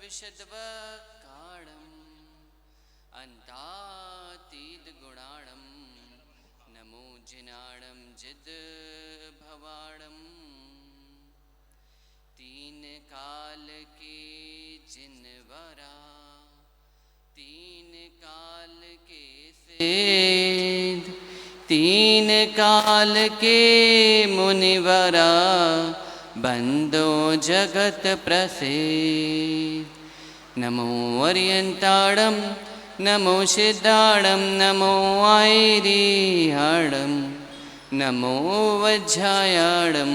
विशद्वक्काणम् अन्तातीतगुणाणं नमो जिनाणं जिद भवाणम् तीन काल के जिनवरा तीन काल के सेध तीन काल के मुनिवरा बंदो जगत प्रसिद्ध नमो अर्यंताड़म नमो सिद्धाड़म नमो आयरिहाड़म नमो वज्जायाड़म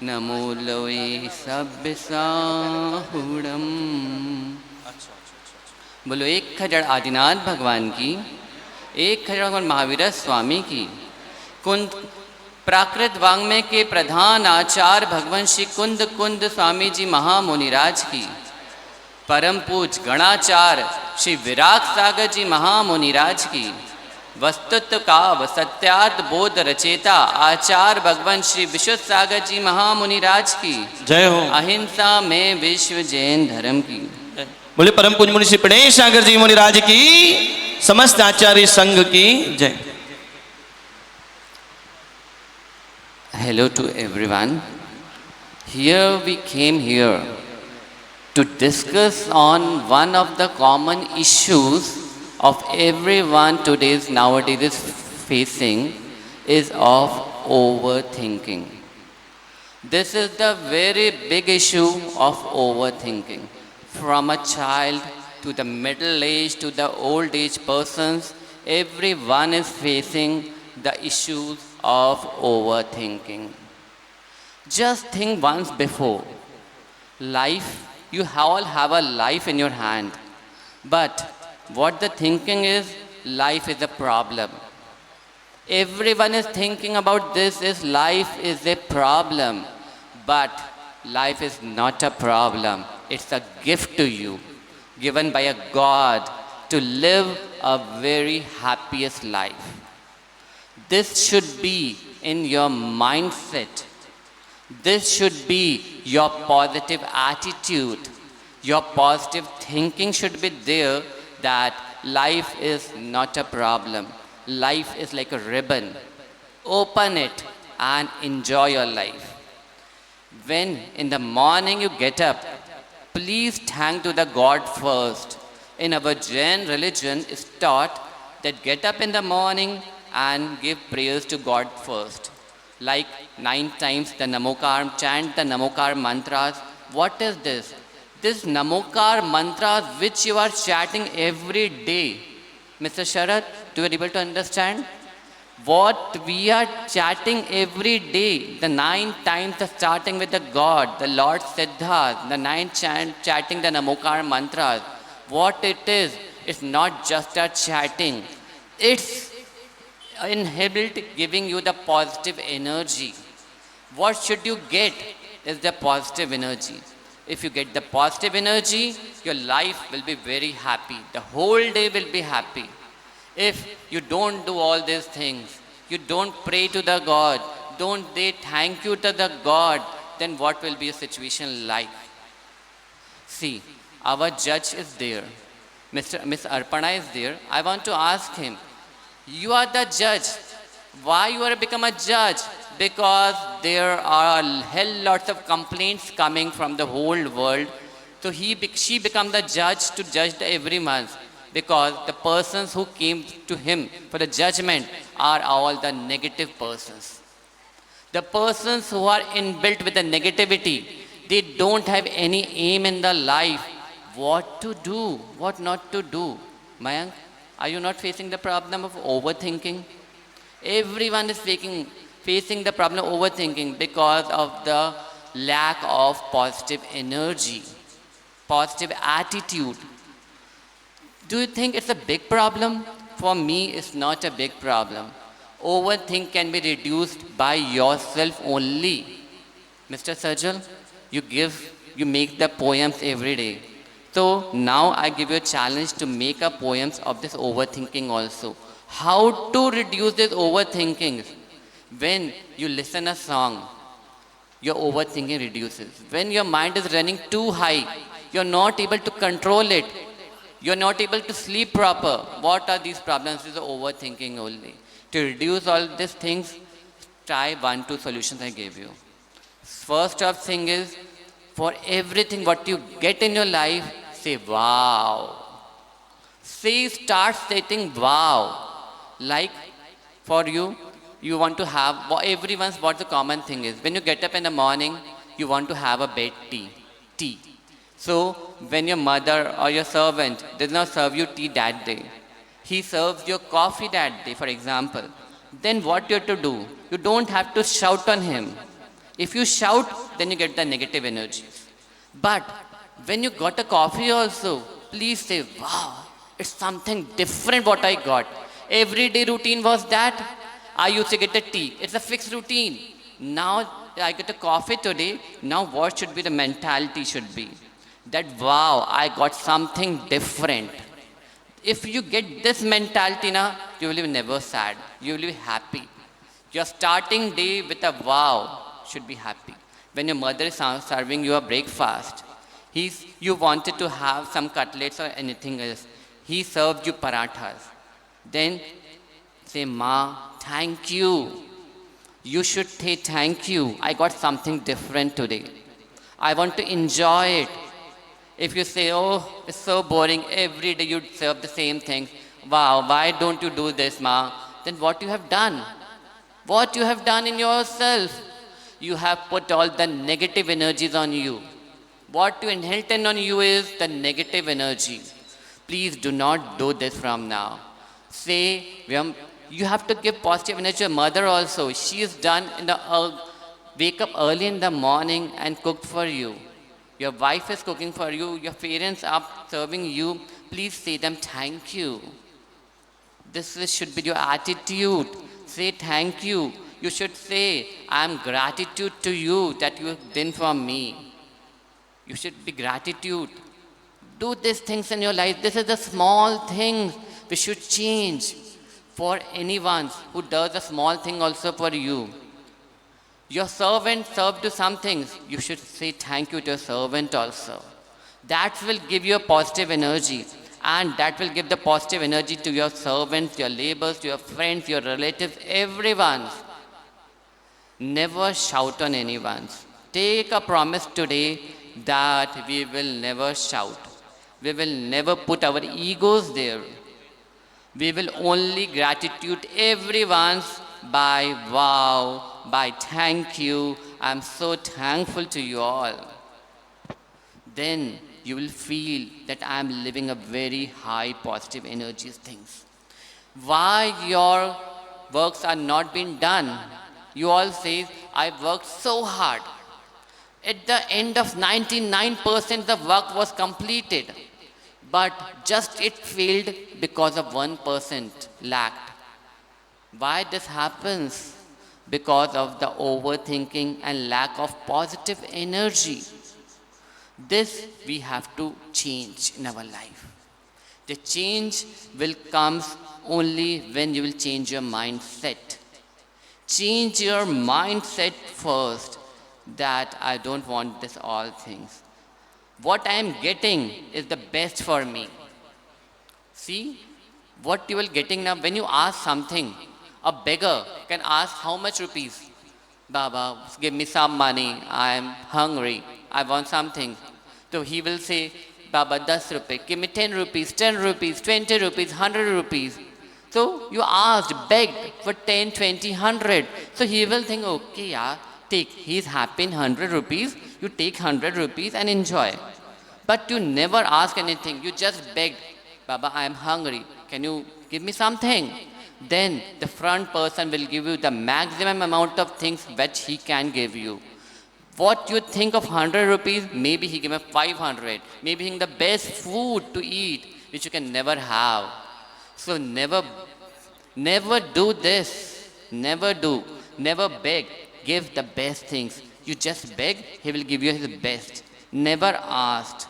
नमो लोए सभ्यसाहुड़म। बोलो एक खजड़ आदिनाथ भगवान की, एक खजड़ भगवान महावीर स्वामी की। कुंद प्राकृत वाङ्मय के प्रधान आचार्य भगवान श्री कुंद कुंद स्वामी जी महामुनिराज की। परम पूज गणाचार्य श्री विराग सागर जी महामुनिराज की। वस्तुत्व काव सत्यार्थ बोध रचेता आचार्य भगवान श्री विशुद्ध सागर जी महामुनिराज की जय हो। अहिंसा में विश्व जैन धर्म की। बोले परम पूज मुनि श्री प्रणेश सागर जी मुनिराज की, समस्त आचार्य संघ की जय। Hello to everyone. Here we came here to discuss on one of the common issues of everyone nowadays is facing is of overthinking. This is the very big issue of overthinking. From a child to the middle age to the old age persons, everyone is facing the issues of overthinking. Just think once before. Life, you all have a life in your hand. But what the thinking is, life is a problem. Everyone is thinking about this is life is a problem. But life is not a problem. It's a gift to you, given by a God to live a very happiest life. This should be in your mindset. This should be your positive attitude. Your positive thinking should be there that life is not a problem. Life is like a ribbon. Open it and enjoy your life. When in the morning you get up, please thank to the God first. In our Jain religion is taught that get up in the morning and give prayers to God first. Like 9 times the Namokar, chant the Namokar mantras. What is this? This Namokar mantras which you are chanting every day. Mr. Sharad, do you are able to understand? What we are chanting every day, the 9 times the starting with the God, the Lord Siddharth, the 9 chanting the Namokar mantras. What it is, it's not just a chanting. It's inherent giving you the positive energy. What should you get is the positive energy. If you get the positive energy, your life will be very happy. The whole day will be happy. If you don't do all these things, you don't pray to the God, don't say thank you to the God, then what will be your situation like? See, our judge is there. Miss Arpana is there. I want to ask him, you are the judge. Why you are become a judge? Because there are a hell lots of complaints coming from the whole world. So she become the judge to judge every month. Because the persons who came to him for the judgment are all the negative persons. The persons who are inbuilt with the negativity, they don't have any aim in the life. What to do, what not to do. Mayank, are you not facing the problem of overthinking? Everyone is facing the problem of overthinking because of the lack of positive energy, positive attitude. Do you think it's a big problem? For me, it's not a big problem. Overthink can be reduced by yourself only. Mr. Sajal, you make the poems every day. So now I give you a challenge to make a poems of this overthinking also. How to reduce this overthinking? When you listen a song, your overthinking reduces. When your mind is running too high, You're not able to control it. You're not able to sleep proper. What are these problems? This is overthinking only. To reduce all these things, try 1-2 solutions I gave you. First of thing is, for everything what you get in your life, say wow. Say, start stating wow. Like for you, you want to have, everyone's what the common thing is. When you get up in the morning, you want to have a bed tea. So when your mother or your servant does not serve you tea that day, he serves you coffee that day, for example, then what you have to do? You don't have to shout on him. If you shout, then you get the negative energies. But when you got a coffee also, please say, wow, it's something different what I got. Everyday routine was that. I used to get a tea. It's a fixed routine. Now I get a coffee today. Now what should be the mentality should be? That wow, I got something different. If you get this mentality now, you will be never sad. You will be happy. Your starting day with a wow should be happy. When your mother is serving you a breakfast, you wanted to have some cutlets or anything else. He served you parathas. Then say, Ma, thank you. You should say thank you. I got something different today. I want to enjoy it. If you say, oh, it's so boring, every day you serve the same thing. Wow, why don't you do this, Ma? Then what you have done? What you have done in yourself? You have put all the negative energies on you. What you inherit on you is the negative energy. Please do not do this from now. Say, you have to give positive energy to your mother also. She is done in the wake up early in the morning and cook for you. Your wife is cooking for you. Your parents are serving you. Please say them thank you. Should be your attitude. Say thank you. You should say, I am gratitude to you that you have done for me. You should be gratitude. Do these things in your life. This is the small things we should change for anyone who does a small thing also for you. Your servant served you some things. You should say thank you to your servant also. That will give you a positive energy. And that will give the positive energy to your servants, your laborers, your friends, your relatives, everyone. Never shout on anyone. Take a promise today that we will never shout. We will never put our egos there. We will only gratitude everyone by wow, by thank you. I'm so thankful to you all. Then you will feel that I'm living a very high positive energy things. Why your works are not being done? You all say, I worked so hard. At the end of 99% the work was completed. But just it failed because of 1% lacked. Why this happens? Because of the overthinking and lack of positive energy. This we have to change in our life. The change will come only when you will change your mindset. Change your mindset first that I don't want this all things. What I am getting is the best for me. See, what you are getting now, when you ask something, a beggar can ask how much rupees? Baba, give me some money, I am hungry, I want something. So he will say, Baba, 10 rupees, give me 10 rupees, 10 rupees, 20 rupees, 100 rupees. So you asked, begged for 10, 20, 100. So he will think, okay, yeah, take, he's happy in 100 rupees, you take 100 rupees and enjoy. But you never ask anything, you just begged, Baba, I am hungry, can you give me something? Then the front person will give you the maximum amount of things which he can give you. What you think of 100 rupees, maybe he give me 500, maybe he the best food to eat, which you can never have. So never do this, never beg, give the best things. You just beg, he will give you his best. Never asked.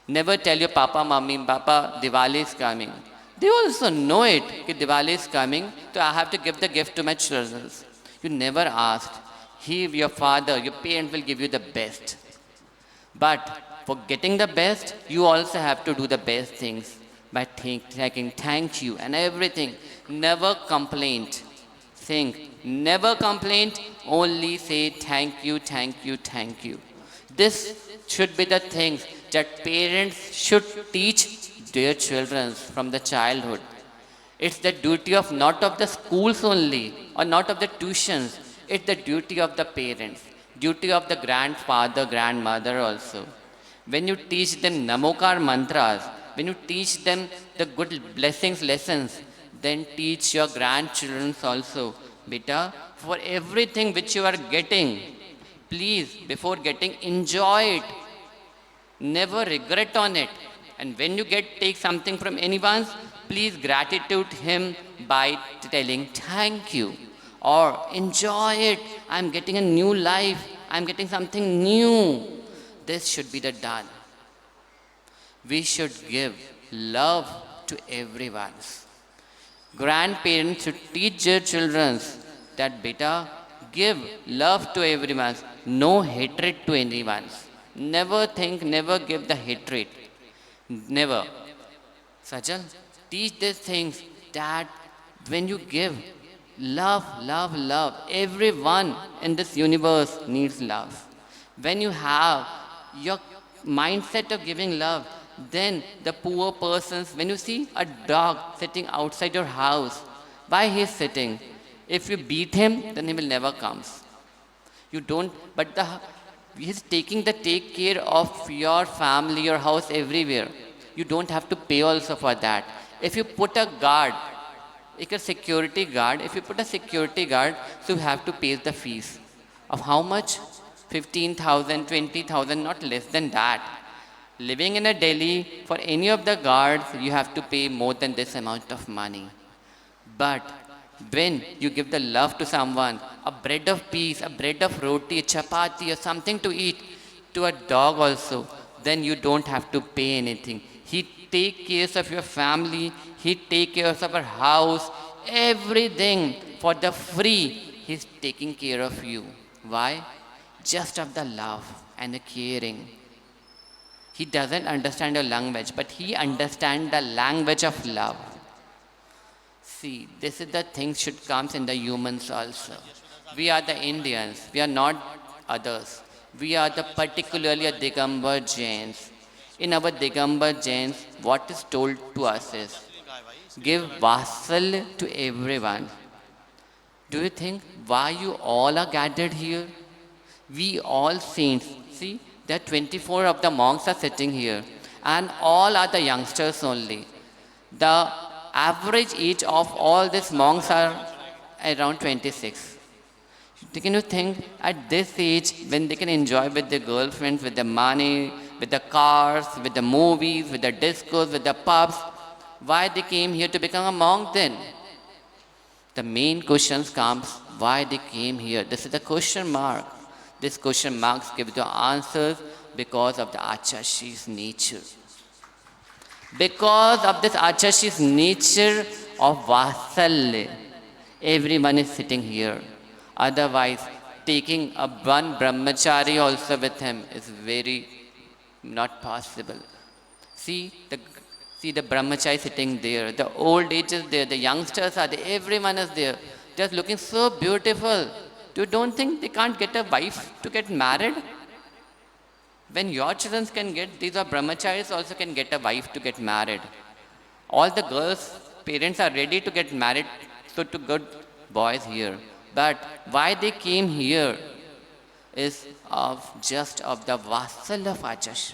Never tell your papa, mommy, Papa, Diwali is coming. They also know it, that Diwali is coming, so I have to give the gift to my children. You never asked. He, your father, your parent will give you the best. But for getting the best, you also have to do the best things by taking thank you and everything. Never complaint. Think, never complaint, only say thank you, thank you, thank you. This should be the things that parents should teach their children from the childhood. It's the duty of not of the schools only or not of the tuitions. It's the duty of the parents, duty of the grandfather, grandmother also. When you teach them Namokar mantras, when you teach them the good blessings lessons, then teach your grandchildren also. Beta, for everything which you are getting, please, before getting, enjoy it. Never regret on it. And when you take something from anyone, please gratitude him by telling thank you or enjoy it. I'm getting a new life. I'm getting something new. This should be the done. We should give love to everyone. Grandparents should teach their children that beta, give love to everyone, no hatred to anyone. Never think, never give the hatred. Never. Sajal, teach these things that when you give love, love, love, everyone in this universe needs love. When you have your mindset of giving love, then the poor persons, when you see a dog sitting outside your house, why he is sitting? If you beat him, then he will never come. You don't, but he's taking the take care of your family, your house, everywhere. You don't have to pay also for that. If you put a guard, like a security guard, if you put a security guard, so you have to pay the fees. Of how much? 15,000, 20,000, not less than that. Living in a Delhi, for any of the guards, you have to pay more than this amount of money. But when you give the love to someone, a bread of peace, a bread of roti, a chapati, or something to eat to a dog also, then you don't have to pay anything. He take care of your family, he take care of our house, everything for the free. He's taking care of you. Why? Just of the love and the caring. He doesn't understand your language, but he understands the language of love. See, this is the thing should comes in the humans also. We are the Indians. We are not others. We are the particularly a Digambar Jains. In our Digambar Jains, what is told to us is give vasal to everyone. Do you think why you all are gathered here? We all saints. See, there are 24 of the monks are sitting here, and all are the youngsters only. The average age of all these monks are around 26. Can you think at this age when they can enjoy with their girlfriends, with the money, with the cars, with the movies, with the discos, with the pubs, why they came here to become a monk then? The main questions comes why they came here. This is the question mark. This question marks give the answers because of the Achashi's nature. Because of this Achashi's nature of Vasalya, everyone is sitting here. Otherwise, taking a one brahmachari also with him is very not possible. See the brahmachari sitting there, the old age is there, the youngsters are there, everyone is there. Just looking so beautiful. You don't think they can't get a wife to get married? When your children can get, these are brahmacharis also can get a wife to get married. All the girls' parents are ready to get married, so to good boys here. But why they came here is just of the vasal of Achash.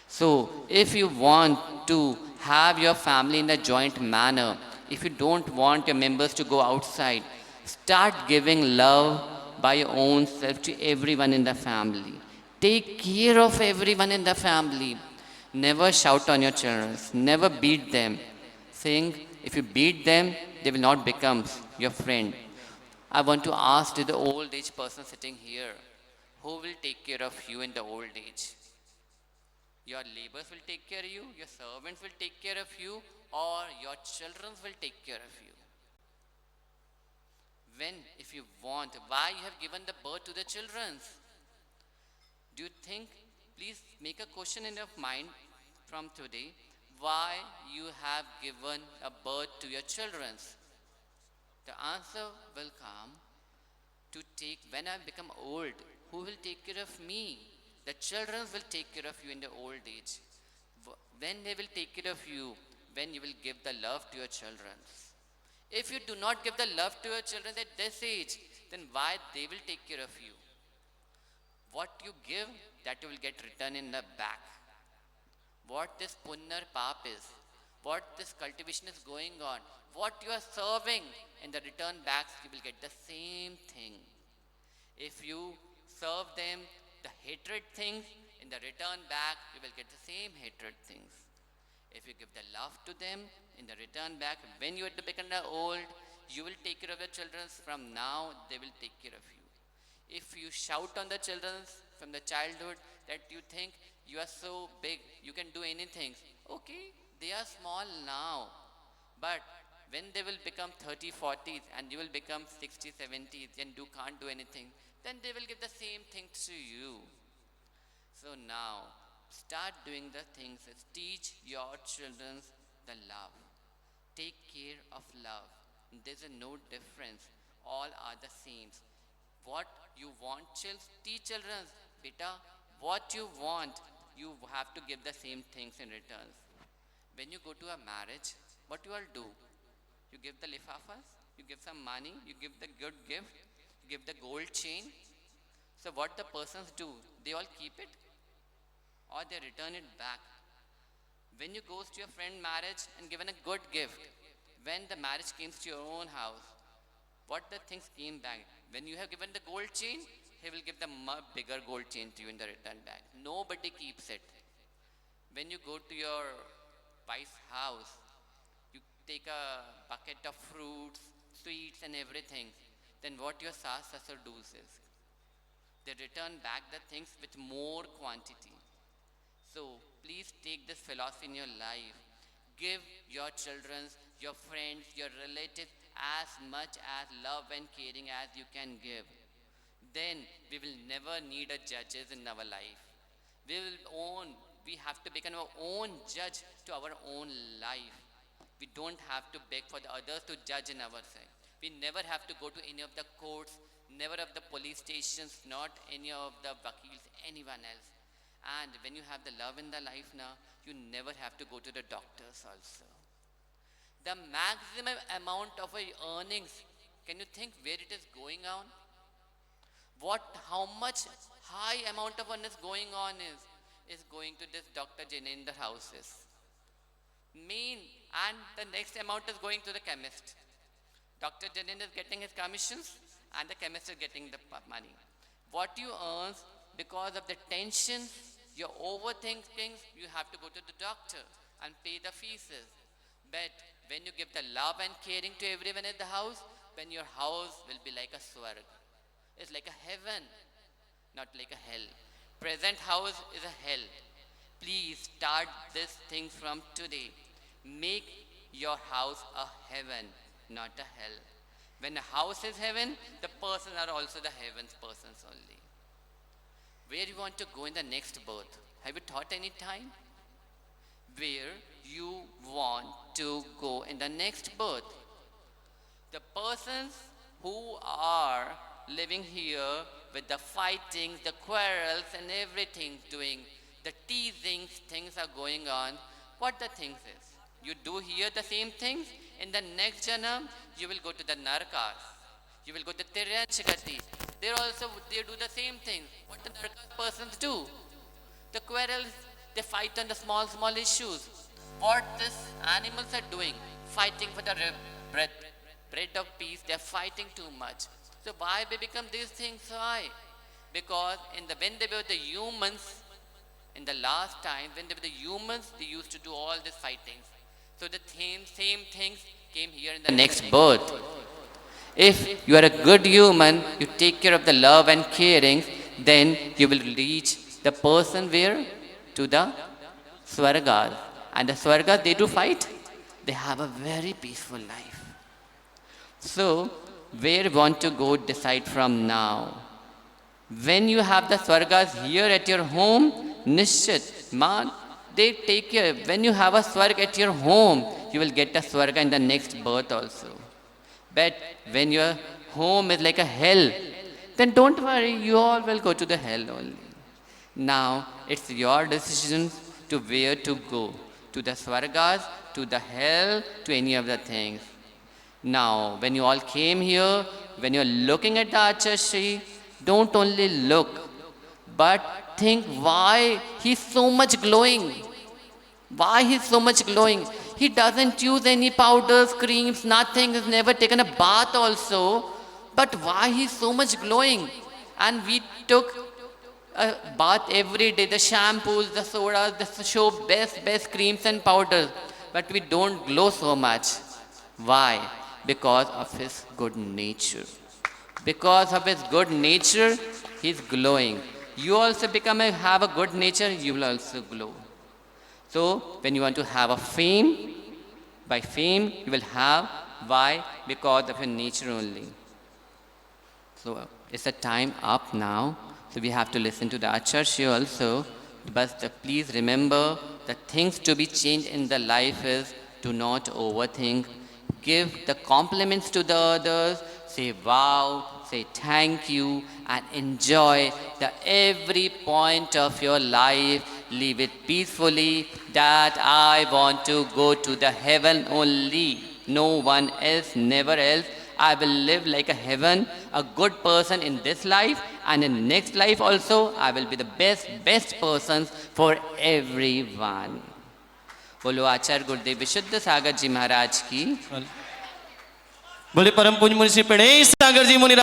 So if you want to have your family in a joint manner, if you don't want your members to go outside, start giving love by your own self to everyone in the family. Take care of everyone in the family. Never shout on your children. Never beat them. Saying, if you beat them, they will not become your friend. I want to ask to the old age person sitting here, who will take care of you in the old age? Your laborers will take care of you, your servants will take care of you, or your children will take care of you. When, if you want, why you have given the birth to the children? Do you think Please make a question in your mind from today why you have given a birth to your children. The answer will come to take when I become old. Who will take care of me? The children will take care of you in the old age. When they will take care of you, when you will give the love to your children. If you do not give the love to your children at this age, then why they will take care of you? What you give, that you will get returned in the back. What this punnar pap is, what this cultivation is going on, what you are serving in the return backs, you will get the same thing. If you serve them the hatred things, in the return back, you will get the same hatred things. If you give the love to them, in the return back, when you become old, you will take care of the children. From now, they will take care of you. If you shout on the children from the childhood that you think you are so big, you can do anything. Okay, they are small now. But when they will become 30, 40s and you will become 60, 70s and you can't do anything, then they will give the same thing to you. So now, start doing the things. Teach your children the love. Take care of love. There's no difference. All are the same. What you want, teach children, beta, what you want, you have to give the same things in return. When you go to a marriage, what you all do? You give the lifafas, you give some money, you give the good gift, you give the gold chain. So what the persons do? They all keep it or they return it back. When you go to your friend marriage and given a good gift, when the marriage came to your own house, what the things came back? When you have given the gold chain, he will give the bigger gold chain to you in the return back. Nobody keeps it. When you go to your wife's house, you take a bucket of fruits, sweets and everything. Then what your sasur does is, they return back the things with more quantity. So please take this philosophy in your life. Give your children, your friends, your relatives as much as love and caring as you can give. Then we will never need a judges in our life. We have to become our own judge to our own life. We don't have to beg for the others to judge in our side. We never have to go to any of the courts, never of the police stations, not any of the vakils, anyone else. And when you have the love in the life now, you never have to go to the doctors also. The maximum amount of earnings, can you think where it is going on? How much high amount of earnings going on is going to this Dr. Jinendra houses. And the next amount is going to the chemist. Dr. Jinendra is getting his commissions and the chemist is getting the money. What you earn because of the tension, your overthinking, you have to go to the doctor and pay the fees. But when you give the love and caring to everyone in the house, then your house will be like a swarg. It's like a heaven, not like a hell. Present house is a hell. Please start this thing from today. Make your house a heaven, not a hell. When a house is heaven, the persons are also the heaven's persons only. Where you want to go in the next birth? Have you thought any time? Where you want to go in the next birth? The persons who are living here with the fightings, the quarrels and everything doing, the teasings, things are going on. What the things is? You do here the same things. In the next janam, you will go to the Narkas. You will go to Tiryanshikati. They do the same thing. What the Narkas persons do? The quarrels, they fight on the small issues. What these animals are doing? Fighting for the bread of peace. They are fighting too much. So why they become these things? Why? Because when they were the humans, in the last time, when they were the humans, they used to do all these fightings. So the same things came here in the next birth. If you are a good human, you take care of the love and caring, then you will reach the person where? To the Swargas. And the Swargas, they do fight. They have a very peaceful life. So, where you want to go, decide from now. When you have the Swargas here at your home, Nishchit, man, they take care. When you have a swarg at your home, you will get a swarga in the next birth also. But when your home is like a hell, then don't worry, you all will go to the hell only. Now, it's your decision to where to go, to the swargas, to the hell, to any of the things. Now, when you all came here, when you're looking at the Acharshri, don't only look, but think why he's so much glowing. Why he's so much glowing? He doesn't use any powders, creams, nothing. He's never taken a bath also. But why he's so much glowing? And we took a bath every day. The shampoos, the sodas, the soap, best creams and powders. But we don't glow so much. Why? Because of his good nature. Because of his good nature, he's glowing. You also have a good nature, you will also glow. So, when you want to have a fame, by fame you will have. Why? Because of your nature only. So, it's the time up now. So, we have to listen to the Acharshri also. But please remember, the things to be changed in the life is, do not overthink. Give the compliments to the others. Say wow, say thank you, and enjoy the every point of your life. Live it peacefully, that I want to go to the heaven only. No one else, never else. I will live like a heaven, a good person in this life, and in next life also, I will be the best persons for everyone. बोलो आचार्य गुरुदेव विशुद्ध सागर जी महाराज की। बोले परम पूज्य मुनि श्री प्रणेश सागर जी मुनि